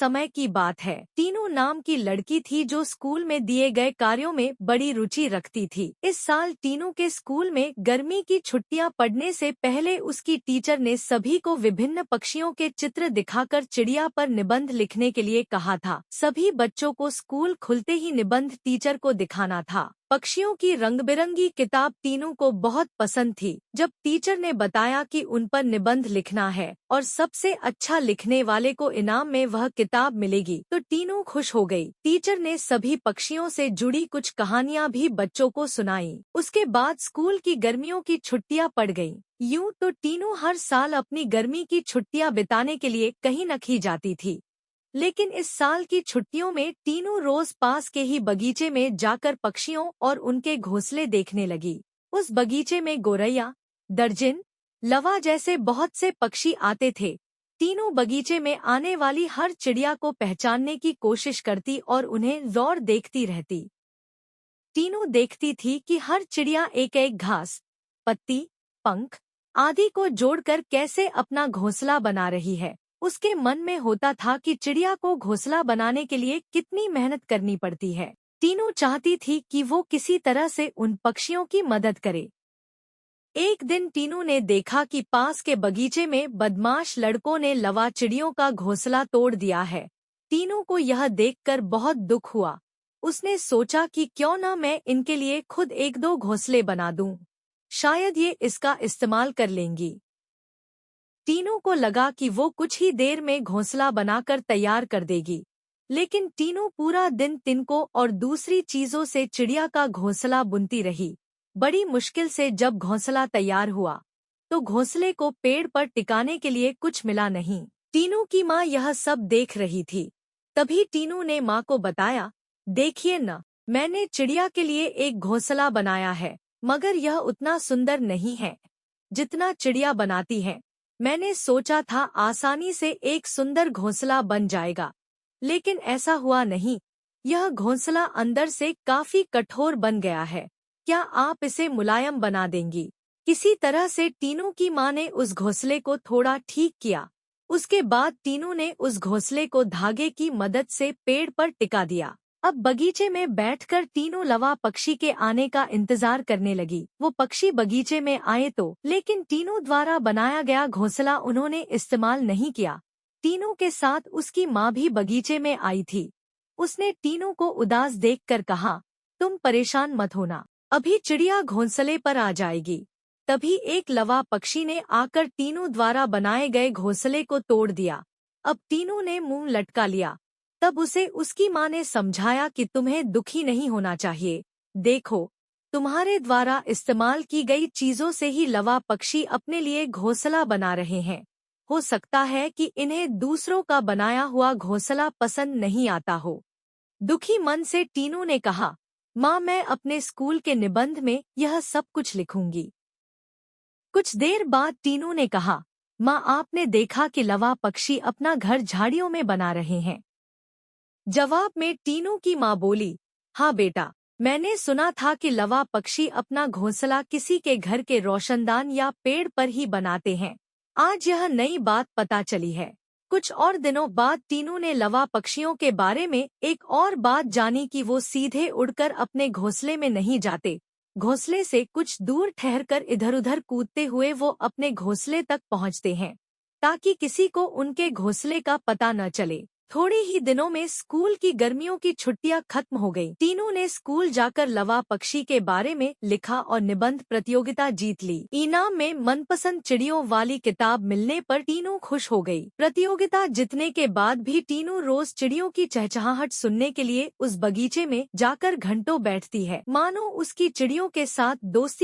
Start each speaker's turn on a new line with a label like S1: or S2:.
S1: समय की बात है। टीनू नाम की लड़की थी जो स्कूल में दिए गए कार्यों में बड़ी रुचि रखती थी। इस साल टीनू के स्कूल में गर्मी की छुट्टियां पड़ने से पहले उसकी टीचर ने सभी को विभिन्न पक्षियों के चित्र दिखाकर चिड़िया पर निबंध लिखने के लिए कहा था। सभी बच्चों को स्कूल खुलते ही निबंध टीचर को दिखाना था। पक्षियों की रंग-बिरंगी किताब टीनू को बहुत पसंद थी। जब टीचर ने बताया कि उन पर निबंध लिखना है और सबसे अच्छा लिखने वाले को इनाम में वह किताब मिलेगी, तो टीनू खुश हो गई। टीचर ने सभी पक्षियों से जुड़ी कुछ कहानियां भी बच्चों को सुनाई। उसके बाद स्कूल की गर्मियों की छुट्टियां पड़ गईं। यूं तो टीनू हर साल अपनी गर्मी की छुट्टियां बिताने के लिए कहीं न कहीं जाती थी, लेकिन इस साल की छुट्टियों में टीनू रोज पास के ही बगीचे में जाकर पक्षियों और उनके घोंसले देखने लगी। उस बगीचे में गौरैया, दर्जिन, लवा जैसे बहुत से पक्षी आते थे। टीनू बगीचे में आने वाली हर चिड़िया को पहचानने की कोशिश करती और उन्हें गौर देखती रहती। टीनू देखती थी कि हर चिड़िया एक एक घास, पत्ती, पंख आदि को जोड़कर कैसे अपना घोंसला बना रही है। उसके मन में होता था कि चिड़िया को घोंसला बनाने के लिए कितनी मेहनत करनी पड़ती है। टीनू चाहती थी कि वो किसी तरह से उन पक्षियों की मदद करे। एक दिन टीनू ने देखा कि पास के बगीचे में बदमाश लड़कों ने लवा चिड़ियों का घोंसला तोड़ दिया है। टीनू को यह देखकर बहुत दुख हुआ। उसने सोचा कि क्यों न मैं इनके लिए खुद एक दो घोंसले बना दूं। शायद ये इसका इस्तेमाल कर लेंगी। टीनू को लगा कि वो कुछ ही देर में घोंसला बनाकर तैयार कर देगी, लेकिन टीनू पूरा दिन तिनकों और दूसरी चीजों से चिड़िया का घोंसला बुनती रही। बड़ी मुश्किल से जब घोंसला तैयार हुआ, तो घोंसले को पेड़ पर टिकाने के लिए कुछ मिला नहीं। टीनू की माँ यह सब देख रही थी। तभी टीनू ने माँ को बताया, देखिए न, मैंने चिड़िया के लिए एक घोंसला बनाया है, मगर यह उतना सुंदर नहीं है जितना चिड़िया बनाती है। मैंने सोचा था आसानी से एक सुंदर घोंसला बन जाएगा, लेकिन ऐसा हुआ नहीं। यह घोंसला अंदर से काफी कठोर बन गया है। क्या आप इसे मुलायम बना देंगी? किसी तरह से टीनू की माँ ने उस घोंसले को थोड़ा ठीक किया। उसके बाद टीनू ने उस घोंसले को धागे की मदद से पेड़ पर टिका दिया। अब बगीचे में बैठकर टीनू लवा पक्षी के आने का इंतजार करने लगी। वो पक्षी बगीचे में आए तो, लेकिन टीनू द्वारा बनाया गया घोंसला उन्होंने इस्तेमाल नहीं किया। टीनू के साथ उसकी माँ भी बगीचे में आई थी। उसने टीनू को उदास देखकर कहा, तुम परेशान मत होना, अभी चिड़िया घोंसले पर आ जाएगी। तभी एक लवा पक्षी ने आकर टीनू द्वारा बनाए गए घोंसले को तोड़ दिया। अब टीनू ने मुंह लटका लिया। तब उसे उसकी माँ ने समझाया कि तुम्हें दुखी नहीं होना चाहिए। देखो, तुम्हारे द्वारा इस्तेमाल की गई चीजों से ही लवा पक्षी अपने लिए घोंसला बना रहे हैं। हो सकता है कि इन्हें दूसरों का बनाया हुआ घोंसला पसंद नहीं आता हो। दुखी मन से टीनू ने कहा, माँ, मैं अपने स्कूल के निबंध में यह सब कुछ लिखूंगी। कुछ देर बाद टीनू ने कहा, माँ, आपने देखा कि लवा पक्षी अपना घर झाड़ियों में बना रहे हैं? जवाब में टीनू की माँ बोली, हाँ बेटा, मैंने सुना था कि लवा पक्षी अपना घोंसला किसी के घर के रोशनदान या पेड़ पर ही बनाते हैं। आज यह नई बात पता चली है। कुछ और दिनों बाद टीनू ने लवा पक्षियों के बारे में एक और बात जानी कि वो सीधे उड़कर अपने घोंसले में नहीं जाते। घोंसले से कुछ दूर ठहरकर इधर-उधर कूदते हुए वो अपने घोंसले तक पहुँचते हैं, ताकि किसी को उनके घोंसले का पता न चले। थोड़े ही दिनों में स्कूल की गर्मियों की छुट्टियां खत्म हो गईं। टीनू ने स्कूल जाकर लवा पक्षी के बारे में लिखा और निबंध प्रतियोगिता जीत ली। इनाम में मनपसंद चिड़ियों वाली किताब मिलने पर टीनू खुश हो गई। प्रतियोगिता जीतने के बाद भी टीनू रोज चिड़ियों की चहचहाहट सुनने के लिए उस बगीचे में जाकर घंटों बैठती है, मानो उसकी चिड़ियों के साथ दोस्ती